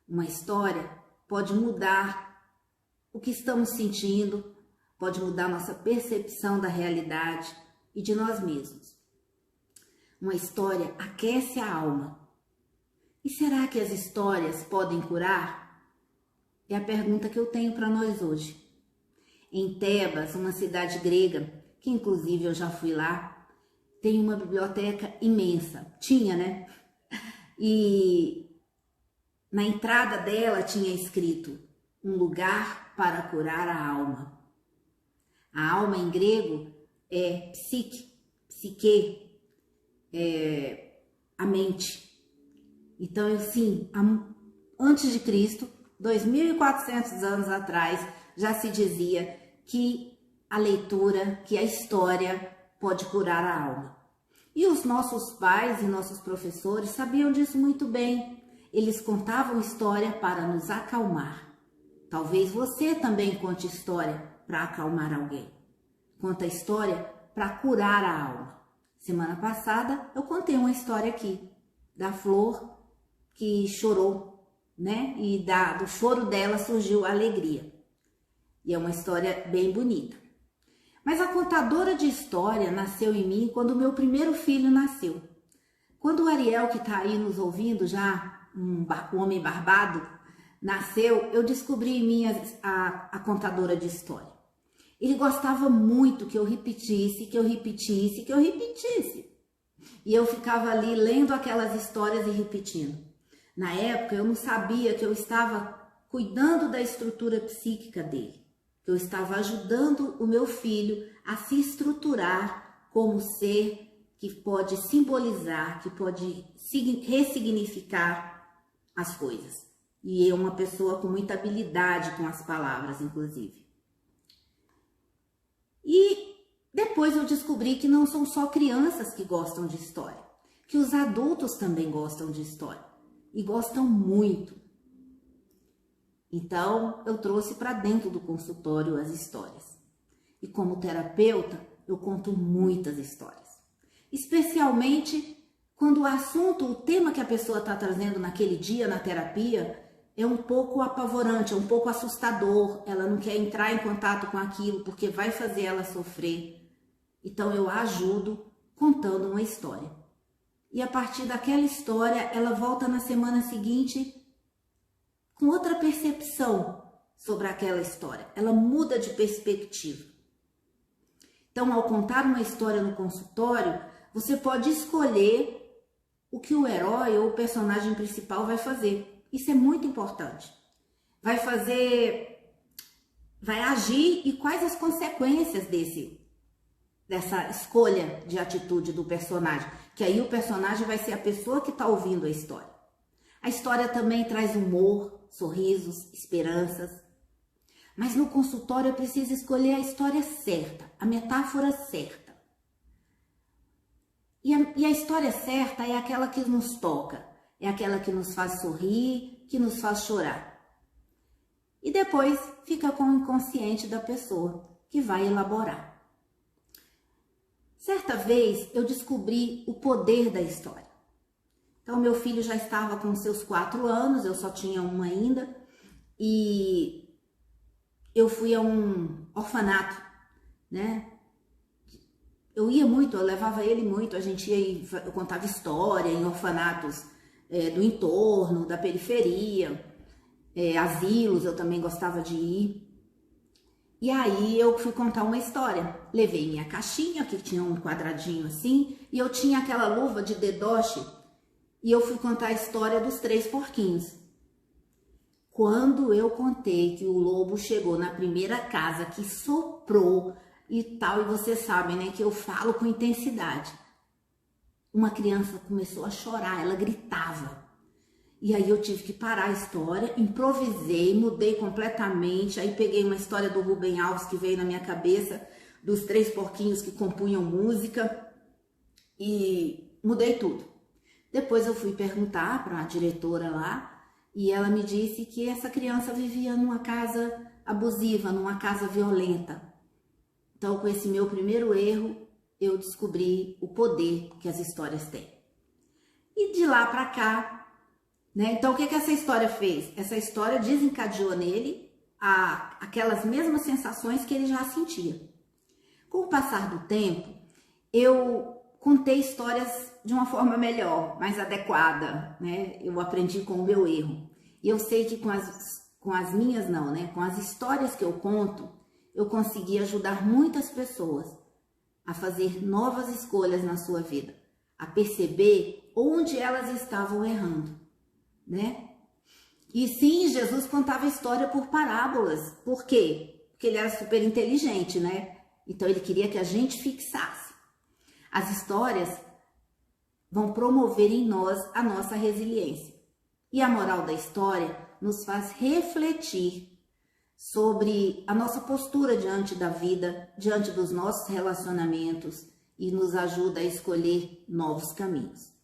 Uma história pode mudar o que estamos sentindo, pode mudar nossa percepção da realidade e de nós mesmos. Uma história aquece a alma. E será que as histórias podem curar? É a pergunta que eu tenho para nós hoje. Em Tebas, uma cidade grega, que inclusive eu já fui lá, tem uma biblioteca imensa. Tinha, né? E na entrada dela tinha escrito: um lugar para curar a alma. A alma em grego é psique, a mente. Então, assim, antes de Cristo, 2.400 anos atrás, já se dizia que a leitura, que a história pode curar a alma. E os nossos pais e nossos professores sabiam disso muito bem. Eles contavam história para nos acalmar. Talvez você também conte história para acalmar alguém. Conta história para curar a alma. Semana passada eu contei uma história aqui da flor que chorou, né? E do choro dela surgiu a alegria. E é uma história bem bonita. Mas a contadora de história nasceu em mim quando o meu primeiro filho nasceu. Quando o Ariel, que está aí nos ouvindo, já um homem barbado, nasceu, eu descobri em mim a contadora de história. Ele gostava muito que eu repetisse, que eu repetisse, que eu repetisse. E eu ficava ali lendo aquelas histórias e repetindo. Na época, eu não sabia que eu estava cuidando da estrutura psíquica dele, que eu estava ajudando o meu filho a se estruturar como ser que pode simbolizar, que pode ressignificar as coisas. E é uma pessoa com muita habilidade com as palavras, inclusive. E depois eu descobri que não são só crianças que gostam de história, que os adultos também gostam de história. E gostam muito. Então, eu trouxe para dentro do consultório as histórias. E como terapeuta, eu conto muitas histórias. Especialmente quando o assunto, o tema que a pessoa está trazendo naquele dia na terapia é um pouco apavorante, é um pouco assustador. Ela não quer entrar em contato com aquilo porque vai fazer ela sofrer. Então, eu a ajudo contando uma história. E a partir daquela história, ela volta na semana seguinte com outra percepção sobre aquela história. Ela muda de perspectiva. Então, ao contar uma história no consultório, você pode escolher o que o herói ou o personagem principal vai fazer. Isso é muito importante. Vai agir e quais as consequências dessa escolha de atitude do personagem, que aí o personagem vai ser a pessoa que está ouvindo a história. A história também traz humor, sorrisos, esperanças. Mas no consultório eu preciso escolher a história certa, a metáfora certa. E a história certa é aquela que nos toca, é aquela que nos faz sorrir, que nos faz chorar. E depois fica com o inconsciente da pessoa, que vai elaborar. Certa vez eu descobri o poder da história. Então meu filho já estava com seus 4 anos, eu só tinha um ainda, e eu fui a um orfanato, né? Eu ia muito, eu levava ele muito, eu contava história em orfanatos do entorno, da periferia, asilos eu também gostava de ir. E aí eu fui contar uma história. Levei minha caixinha, que tinha um quadradinho assim, e eu tinha aquela luva de dedoche, e eu fui contar a história dos 3 porquinhos. Quando eu contei que o lobo chegou na primeira casa, que soprou e tal, e vocês sabem, né, que eu falo com intensidade. Uma criança começou a chorar, ela gritava. E aí eu tive que parar a história, improvisei, mudei completamente, aí peguei uma história do Rubem Alves que veio na minha cabeça, dos 3 porquinhos que compunham música, e mudei tudo. Depois eu fui perguntar para a diretora lá, e ela me disse que essa criança vivia numa casa abusiva, numa casa violenta. Então, com esse meu primeiro erro, eu descobri o poder que as histórias têm. E de lá para cá, né? Então, o que essa história fez? Essa história desencadeou nele aquelas mesmas sensações que ele já sentia. Com o passar do tempo, eu contei histórias de uma forma melhor, mais adequada, né? Eu aprendi com o meu erro. E eu sei que com as minhas não, né? Com as histórias que eu conto, eu consegui ajudar muitas pessoas a fazer novas escolhas na sua vida, a perceber onde elas estavam errando, né? E sim, Jesus contava história por parábolas. Por quê? Porque ele era super inteligente, né? Então ele queria que a gente fixasse. As histórias vão promover em nós a nossa resiliência. E a moral da história nos faz refletir sobre a nossa postura diante da vida, diante dos nossos relacionamentos e nos ajuda a escolher novos caminhos.